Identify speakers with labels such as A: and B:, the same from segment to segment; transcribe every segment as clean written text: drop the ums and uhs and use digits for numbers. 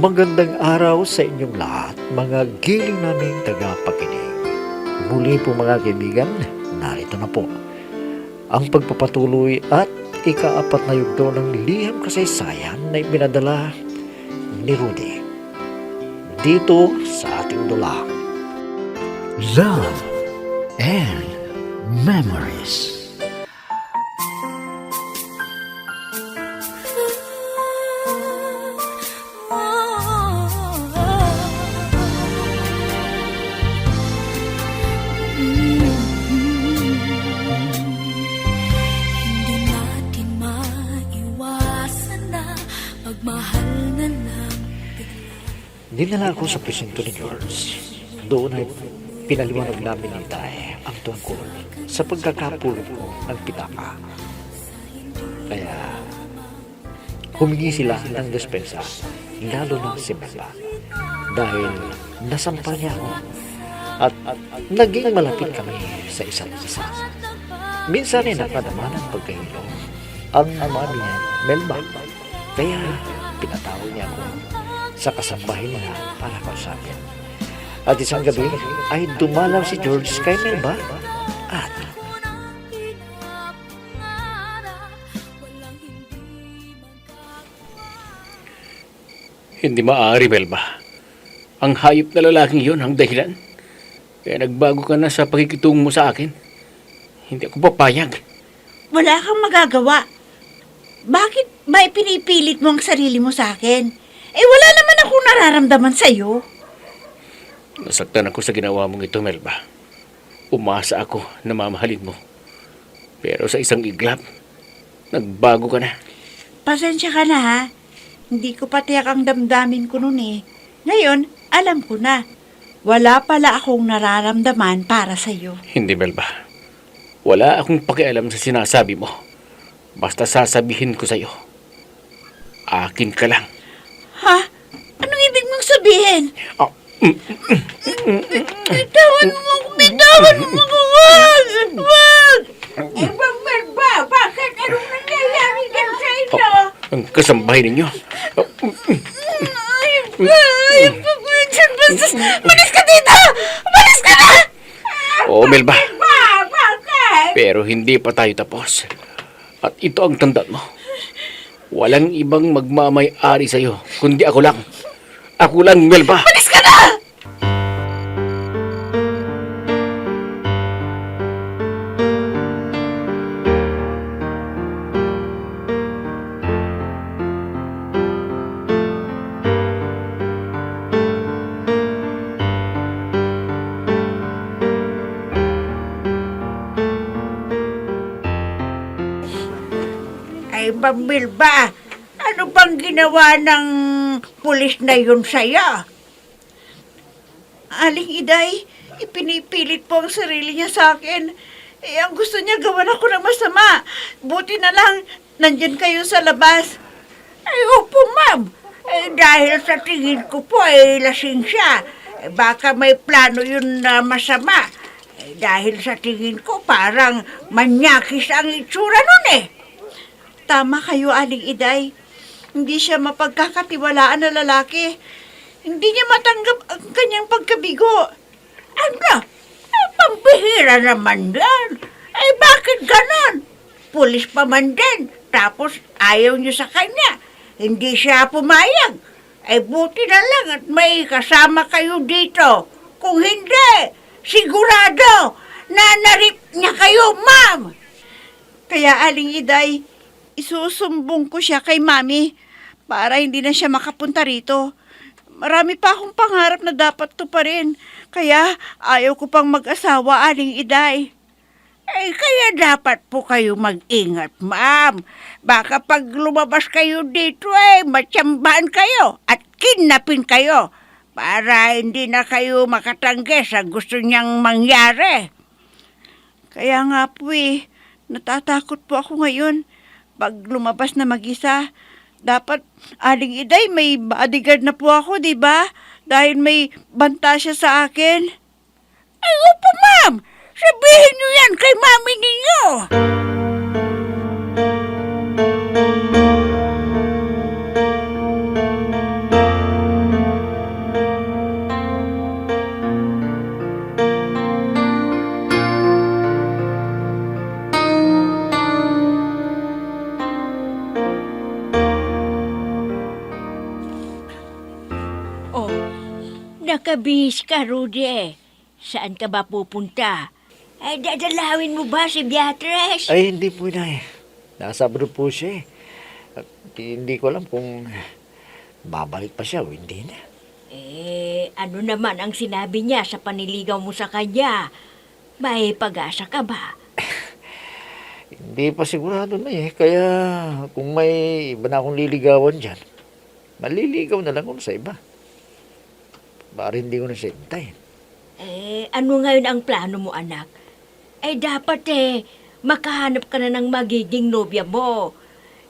A: Magandang araw sa inyong lahat, mga giling naming tagapakinig. Muli po mga kaibigan, narito na po ang pagpapatuloy at ika-4 na yugto ng liham kasaysayan na ibinadala ni Rudy dito sa ating dulang Love and Memories. Dinala ako sa presinto ni George. Doon ay pinaliwanag namin ni Tay ang tungkol sa pagkakapulot ko ng pitaka. Kaya humingi sila ng despensa, lalo na si Bella. Dahil nasampal niya ako at naging malapit kami sa isa't isa. Minsan ay napadama ng pagkahilo ang mami niya, Melba. Kaya pinatawag niya ako sa kasambahay niya para kausapin. At isang gabi ay dumalaw si George kay Melba at
B: hindi maaari, Melba. Ang hayop na lalaking yun ang dahilan. Kaya nagbago ka na sa pakikitungo mo sa akin. Hindi ako papayag.
C: Wala kang magagawa. Bakit ba ipinipilit mo ang sarili mo sa akin? Wala naman akong nararamdaman sa'yo.
B: Nasaktan ako sa ginawa mong ito, Melba. Umasa ako na mamahalin mo. Pero sa isang iglap, nagbago ka na.
C: Pasensya ka na ha. Hindi ko patiyak ang damdamin ko noon eh. Ngayon, alam ko na. Wala pala akong nararamdaman para sa'yo.
B: Hindi, Melba. Wala akong pakialam sa sinasabi mo. Basta sasabihin ko sa'yo. Akin ka lang.
C: Ha? Anong ibig mong sabihin?
B: Oh.
C: Bitawan mo ako! Bitawan mo ako! Wag! Wag! Ba? Bakit? Anong nangyayari dyan sa inyo?
B: Ang kasambahay ninyo.
C: Ayun pa ko yun dyan! Malis ka dito! Malis ka na!
B: Oo, Melba.
C: Bakit?
B: Pero hindi pa tayo tapos. At ito ang tandaan mo. Walang ibang magmamay-ari sa'yo, kundi ako lang. Ako lang, Melba.
C: Malis ka na! Ay, Bambilba, ano bang ginawa ng pulis na yun sa'yo? Aling Iday, ipinipilit po ang sarili niya sa akin. Ang gusto niya gawan ako ng masama. Buti na lang, nandyan kayo sa labas. Ay, opo, ma'am. Dahil sa tingin ko po, lasing siya. Baka may plano yun na masama. Dahil sa tingin ko, parang manyakis ang itsura nun eh. Tama kayo, Aling Iday. Hindi siya mapagkakatiwalaan na lalaki. Hindi niya matanggap ang kanyang pagkabigo. Ano? Pambihira naman yan. Bakit ganon? Pulis pa man din. Tapos ayaw niyo sa kanya. Hindi siya pumayag. Buti na lang at may kasama kayo dito. Kung hindi, sigurado na narip niya kayo, ma'am. Kaya, Aling Iday, isusumbong ko siya kay Mami para hindi na siya makapunta rito. Marami pa akong pangarap na dapat tuparin. Kaya ayaw ko pang mag-asawa, Aling Iday. Kaya dapat po kayo mag-ingat, ma'am. Baka pag lumabas kayo dito, matsambahan kayo at kidnapin kayo para hindi na kayo makatanggi sa gusto niyang mangyari. Kaya nga po natatakot po ako ngayon. Pag lumabas na mag-isa, dapat, Aling Iday, may bodyguard na po ako, di ba? Dahil may banta siya sa akin. Opo, ma'am. Sabihin niyo yan kay mami ninyo.
D: Nakabihis ka, Rudy. Saan ka ba pupunta? Ay, dadalawin mo ba si Beatrice?
A: Ay, hindi po, Inay. Nasa abroad po siya eh. At hindi ko alam kung babalik pa siya o hindi na.
D: Ano naman ang sinabi niya sa paniligaw mo sa kanya? May pag-asa ka ba?
A: Hindi pa sigurado na eh. Kaya kung may iba na akong liligawan dyan, maliligaw na lang ako sa iba. Baka hindi ko na siya hintayin.
D: Ano ngayon ang plano mo, anak? Dapat makahanap ka na ng magiging nobya mo.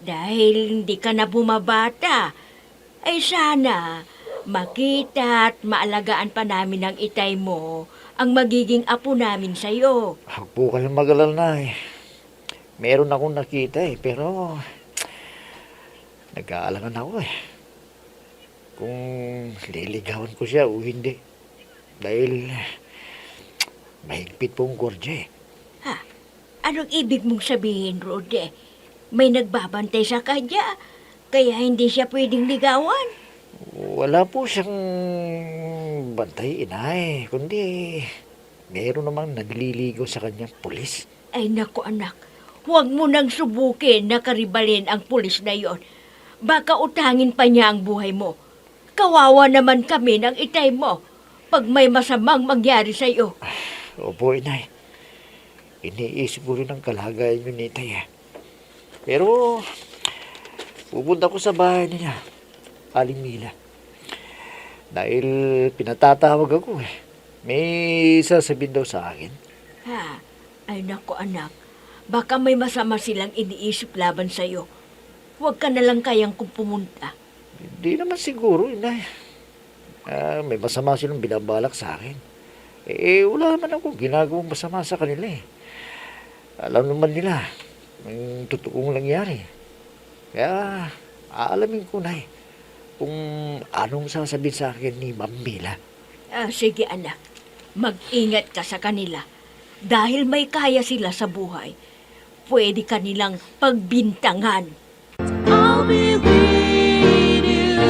D: Dahil hindi ka na bumabata. Sana, makita at maalagaan pa namin ng itay mo ang magiging apo namin sa'yo.
A: Huwag po kayong mag-alala na eh. Meron akong nakita eh, pero nag-aalangan ako eh. Kung liligawan ko siya o hindi. Dahil mahigpit pong gordya eh.
D: Anong ibig mong sabihin, Rode? May nagbabantay sa kanya, kaya hindi siya pwedeng ligawan.
A: Wala po siyang bantay, Inay. Kundi meron namang nagliligaw sa kanyang pulis.
D: Ay naku anak, huwag mo nang subukin na karibalin ang pulis na yon. Baka utangin pa niya ang buhay mo. Kawawa naman kami ng itay mo pag may masamang mangyari sa iyo.
A: Opo, Inay. Iniisip ko rin ang kalagayan yun, Itay. Pero pupunta ko sa bahay niya, Aling Mila. Dahil pinatatawag ako eh. May sasabihin daw sa akin.
D: Ay naku anak, baka may masama silang iniisip laban sa iyo. Huwag ka na lang kayang kung pumunta.
A: Hindi naman siguro, Inay. May masama silang binabalak sa akin. Wala naman ako ginagawang masama sa kanila eh. Alam naman nila ang totoong nangyari. Kaya aalamin ko na eh kung anong sasabihin sa akin ni Ma'am Mila.
D: Sige anak, mag-ingat ka sa kanila. Dahil may kaya sila sa buhay, pwede ka nilang pagbintangan.
E: I'll be with you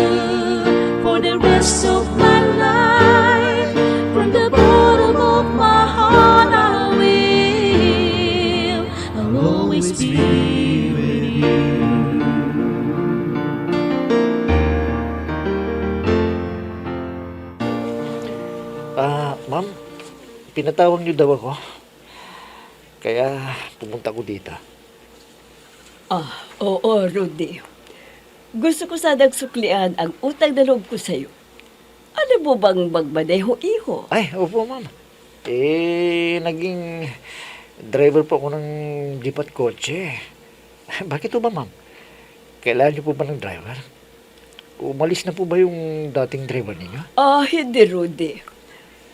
E: for the rest of my life. From the bottom of my heart, I'll always be with you.
A: Ma'am, pinatawag niyo daw ako. Kaya pumunta ko dito.
F: Oo, Rudy. Gusto ko sanang suklian ang utang na loob ko sa'yo. Ano mo bang magmaneho, iho?
A: Ay, opo, ma'am. Naging driver po ako ng jeep at kotse. Bakit po ba, ma'am? Kailangan niyo po ba ng driver? Umalis na po ba yung dating driver ninyo?
F: Hindi, Rudy.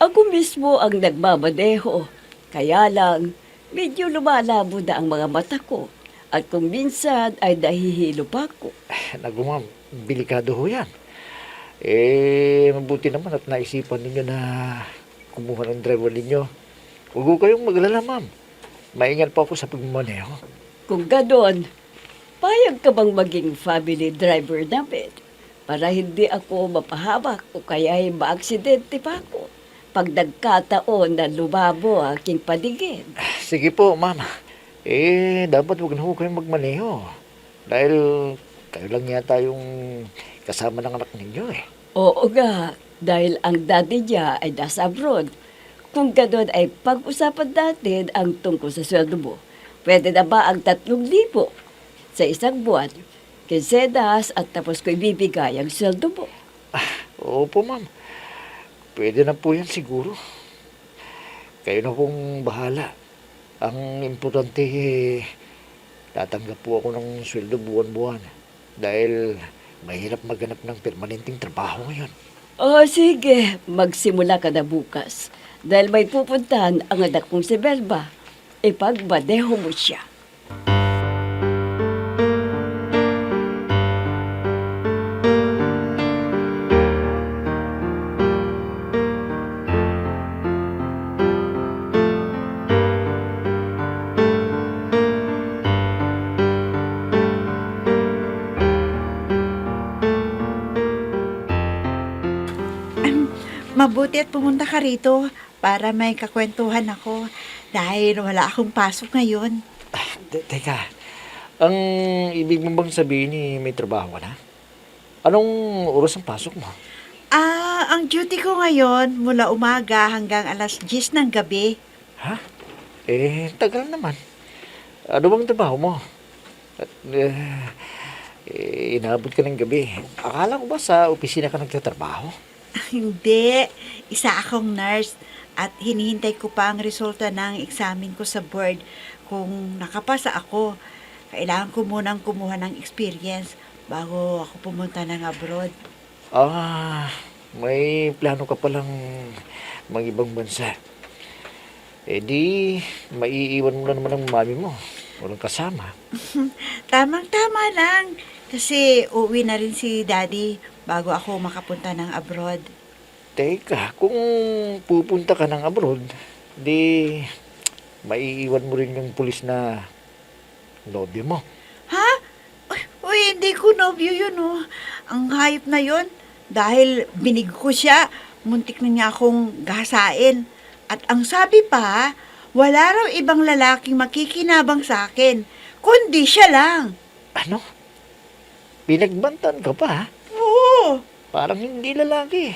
F: Ako mismo ang nagmamaneho. Kaya lang, medyo lumalabo na ang mga mata ko. At kung minsan ay nahihilo pa ako.
A: Naku, ma'am, bilikado ho yan. Mabuti naman at naisipan ninyo na kumuha ng driver ninyo. Huwag ho kayong maglala, ma'am. Maingat po ako sa pagmamaneho.
F: Kung ganon, payag ka bang maging family driver namin? Para hindi ako mapahawak o kaya ay maaksidente pa ako pag nagkataon na lumabo ang aking paligid.
A: Sige po, ma'am. Dapat huwag na ho kayong magmaneho. Dahil kayo lang yata yung kasama ng anak ninyo eh.
F: Oo nga, dahil ang daddy niya ay nasa abroad. Kung gano'n ay pag-usapan natin ang tungkol sa sweldo mo. Pwede na ba ang 3,000 sa isang buwan? Kinsenas at tapos ko ibibigay ang sweldo mo.
A: Opo, ma'am. Pwede na po yan siguro. Kayo na pong bahala. Ang importante tatanggap po ako ng sweldo buwan-buwan. Dahil mahirap maghanap ng permanenteng trabaho ngayon.
F: Sige, magsimula ka na bukas. Dahil may pupuntahan ang anak kong si Belba. Ipagmaneho mo siya.
C: mabuti at pumunta ka rito para may kakwentuhan ako dahil wala akong pasok ngayon.
A: Teka, ang ibig mo bang sabihin may trabaho ka na? Anong oras ang pasok mo?
C: Ang duty ko ngayon mula umaga hanggang alas 10 ng gabi.
A: Ha? Tagal naman. Ano bang trabaho mo? At, inaabot ka ng gabi. Akala ko ba sa opisina ka nagtatrabaho?
C: Hindi, isa akong nurse at hinihintay ko pa ang resulta ng examen ko sa board. Kung nakapasa ako, kailangan ko munang kumuha ng experience bago ako pumunta ng abroad.
A: May plano ka palang mag-ibang bansa. Di, maiiwan mo na naman ang mami mo. Walang kasama.
C: Tamang-tama lang kasi uuwi na rin si Daddy bago ako makapunta ng abroad.
A: Teka, kung pupunta ka ng abroad, di, maiiwan mo rin yung pulis na nobyo mo.
C: Ha? Uy, hindi ko nobyo yun, oh. Ang hayop na yun. Dahil binig ko siya, muntik na niya akong gahasain. At ang sabi pa, wala raw ibang lalaking makikinabang sa akin, kundi siya lang.
A: Ano? Pinagbantan ka pa, ha?
C: Oo.
A: Parang hindi lalaki.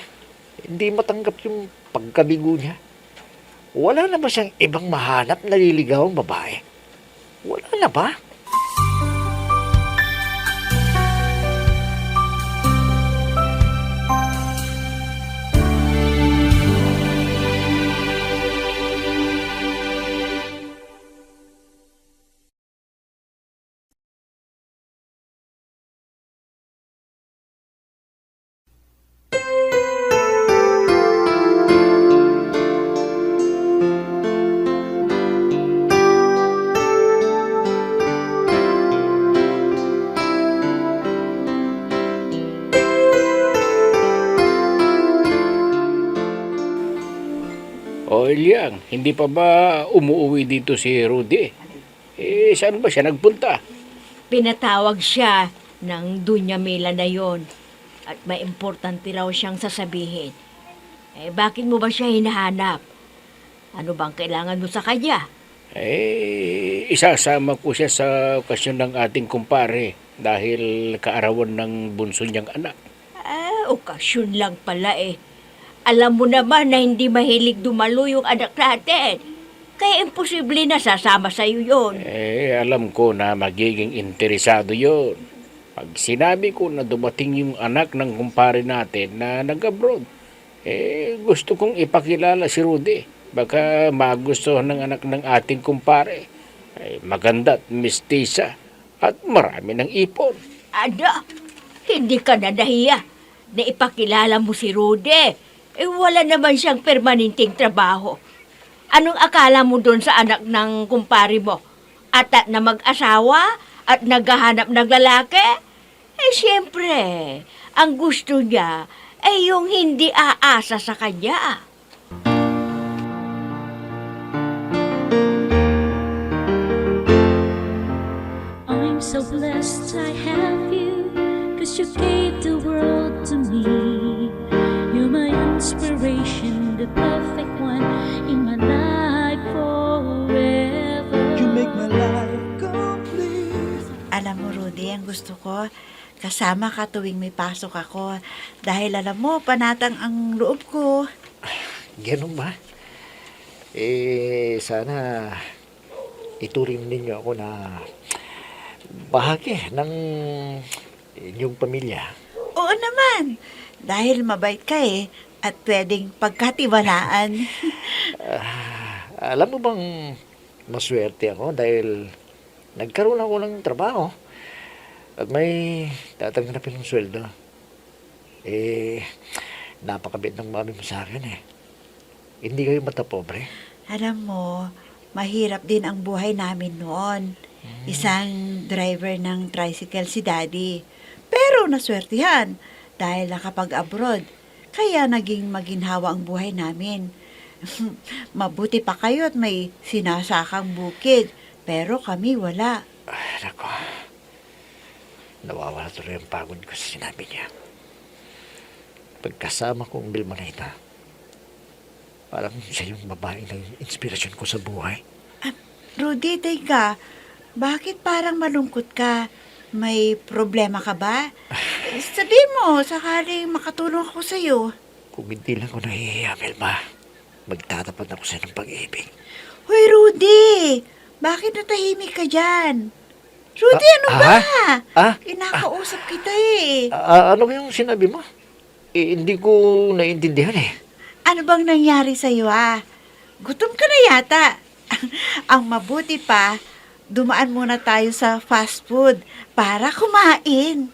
A: Hindi matanggap yung pagkabigo niya. Wala na ba siyang ibang mahanap na liligawang babae? Wala na ba?
B: O Ilyang, hindi pa ba umuwi dito si Rudy? Saan ba siya nagpunta?
D: Pinatawag siya ng Dunya Mila na yon at may importante raw siyang sasabihin. Bakit mo ba siya hinahanap? Ano bang kailangan mo sa kanya?
B: Isasama ko siya sa okasyon ng ating kumpare dahil kaarawan ng bunso niyang anak.
D: Okasyon lang pala eh. Alam mo naman na hindi mahilig dumalo yung anak natin. Kaya imposible na sasama sa'yo yun.
B: Alam ko na magiging interesado yon. Pag sinabi ko na dumating yung anak ng kumpare natin na nag-abroad, gusto kong ipakilala si Rudy. Baka magustuhan ng anak ng ating kumpare. Maganda at mistisa at marami ng ipon.
D: Ano? Hindi ka na nahiya na ipakilala mo si Rudy. Wala naman siyang permanenteng trabaho. Anong akala mo doon sa anak ng kumpare mo? Atat na mag-asawa at naghahanap ng lalaki? Siyempre, ang gusto niya ay yung hindi aasa sa kanya.
E: I'm so blessed I have you, 'cause you gave the world to me. You're my inspiration, the perfect one in my life forever.
G: You make my life complete.
C: Alam mo, Rudy, ang gusto ko, kasama ka tuwing may pasok ako. Dahil alam mo, panatang ang loob ko.
A: Ganun ba? Sana ituring ninyo ako na bahagi ng inyong pamilya.
C: Oo naman, dahil mabait ka eh, at pwedeng pagkatiwalaan.
A: Alam mo bang maswerte ako dahil nagkaroon ako ng trabaho at may tatanggapin ng sweldo. Napakabait ng mami mo sa akin eh. Hindi kayo matapobre.
C: Alam mo, mahirap din ang buhay namin noon. Isang driver ng tricycle si Daddy. Pero naswertihan dahil nakapag-abroad. Kaya naging maginhawa ang buhay namin. Mabuti pa kayo at may sinasakang bukid. Pero kami wala.
A: Nako, nawawala tuloy ang pagod ko sa sinabi niya. Pagkasama kong Bilma na ito, Parang siya yung babaeng naging inspirasyon ko sa buhay.
C: Rudy, teka. Bakit parang malungkot ka? May problema ka ba? Sabihin mo, sakaling makatulong ako sa'yo.
A: Kung hindi lang ako nahihiya, Melba, magtatapat ako sa ng pag-ibig.
C: Hoy, Rudy! Bakit natahimik ka dyan? Rudy, ano ba? Kinakausap kita eh.
A: Ano yung sinabi mo? Hindi ko naiintindihan eh.
C: Ano bang nangyari sa'yo Gutom ka na yata. Ang mabuti pa, dumaan muna tayo sa fast food para kumain.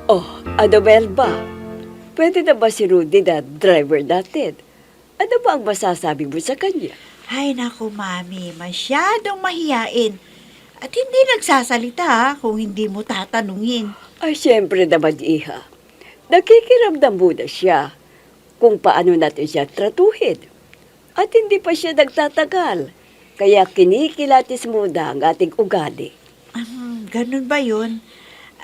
F: Oh, ano Melba? Pwede na ba si Rudy na driver natin? Ano ba ang masasabi mo sa kanya?
C: Ay naku, Mami, masyadong mahiyain. At hindi nagsasalita kung hindi mo tatanungin.
F: Ay, siyempre naman, Iha. Nakikiramdam muna siya kung paano natin siya tratuhin. At hindi pa siya nagtatagal. Kaya kinikilatis muna ang ating ugali.
C: Ganun ba yun?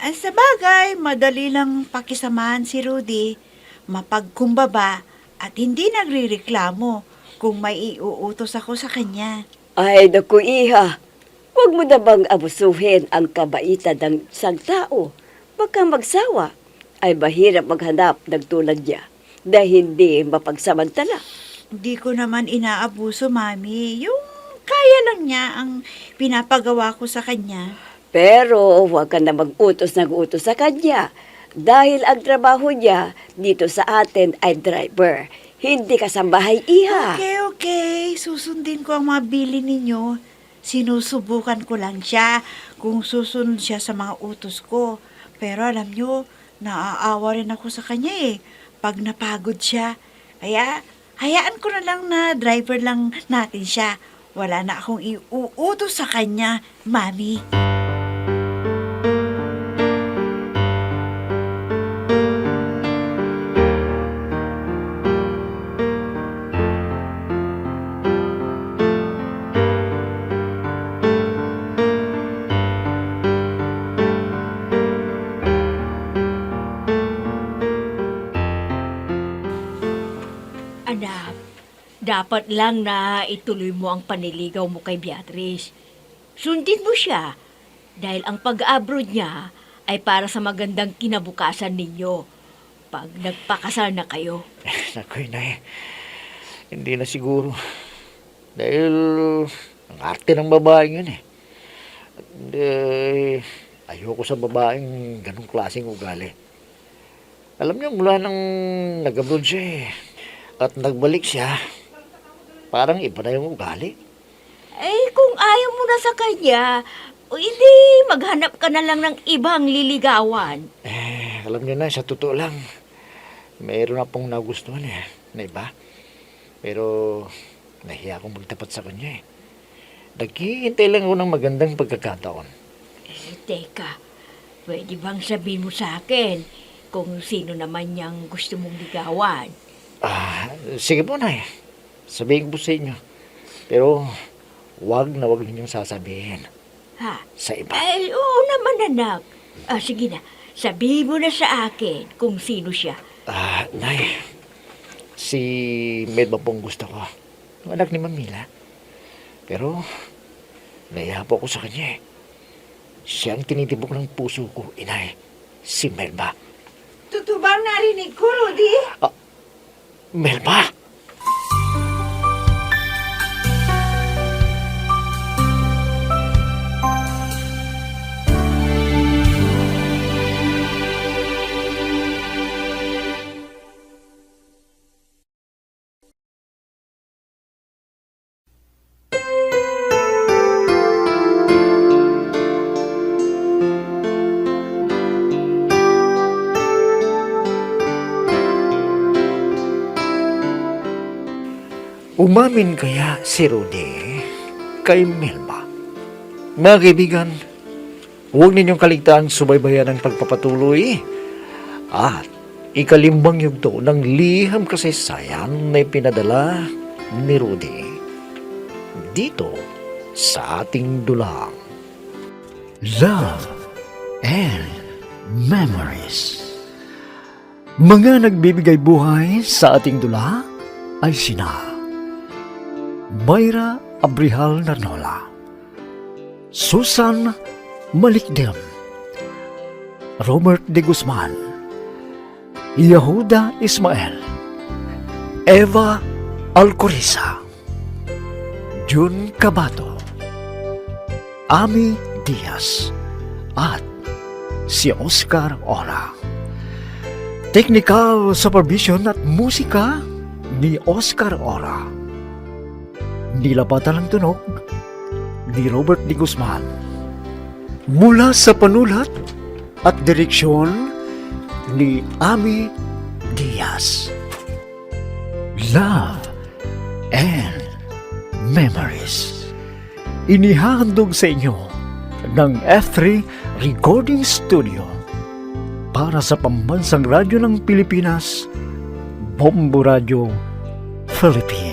C: Sa bagay, madali lang pakisamahan si Rudy, mapagkumbaba at hindi nagrireklamo kung may iuutos ako sa kanya.
F: Ay, naku, Iha. Huwag mo na bang abusuhin ang kabaitan ng isang tao? Huwag kang magsawa. Ay mahirap maghanap ng tulad niya na hindi mapagsamantala.
C: Hindi ko naman inaabuso, Mami. Yung kaya lang niya ang pinapagawa ko sa kanya.
F: Pero huwag ka na mag-utos sa kanya dahil ang trabaho niya dito sa atin ay driver. Hindi kasambahay, Iha.
C: Okay. Susundin ko ang mga bili ninyo. Sinusubukan ko lang siya kung susunod siya sa mga utos ko. Pero alam nyo, naaawa rin ako sa kanya pag napagod siya. Kaya, hayaan ko na lang na driver lang natin siya. Wala na akong iuutos sa kanya, Mami.
D: Anak, dapat lang na ituloy mo ang paniligaw mo kay Beatrice. Sundin mo siya dahil ang pag-abroad niya ay para sa magandang kinabukasan ninyo pag nagpakasal na kayo.
A: Naku, Inay. Hindi na siguro. Dahil ang arte ng babaeng yun eh. At ayoko sa babaeng ganong klaseng ugali. Alam niyo, mula nang nag-abroad siya at nagbalik siya, parang iba na yung ugali.
D: Kung ayaw mo na sa kanya, hindi maghanap ka na lang ng ibang liligawan.
A: Alam niyo na, sa totoo lang, mayroon na pong nagustuhan na iba. Pero nahiya akong magtapat sa kanya Naghihintay lang ako ng magandang pagkakataon.
D: Teka, pwede bang sabihin mo sa akin kung sino naman niyang gusto mong ligawan?
A: Sige po, Nay. Sabihin ko po sa inyo. Pero wag ninyong sasabihin
D: Ha?
A: sa iba.
D: Oo naman, anak. Sige na, sabihin mo na sa akin kung sino siya.
A: Nay, si Melba pong gusto ko. Yung anak ni Mamila. Pero nahiya po ako sa kanya Siya ang tinitibok ng puso ko, Inay. Si Melba.
C: Totoo ba ang narinig ko, Rudy?
A: Melba! Umamin kaya si Rudy kay Melba? Mga kaibigan, Huwag ninyong kaligtaan subaybayan ang pagpapatuloy at ikalimbang yugto ng liham kasaysayan na ipinadala ni Rudy dito sa ating dulang. Love and Memories. Mga nagbibigay buhay sa ating dula ay sina Mayra Abrihal Narnola, Susan Malikdem, Robert de Guzman, Yehuda Ismael, Eva Alcoriza, Jun Cabato, Ami Diaz, at si Oscar Ora. Technical supervision at musika ni Oscar Ora. Nilapatan ng tunog ni Robert de Guzman. Mula sa panulat at direksyon ni Ami Diaz. Love and Memories. Inihahandog sa inyo ng F3 Recording Studio para sa Pambansang Radyo ng Pilipinas, Bombo Radio, Philippines.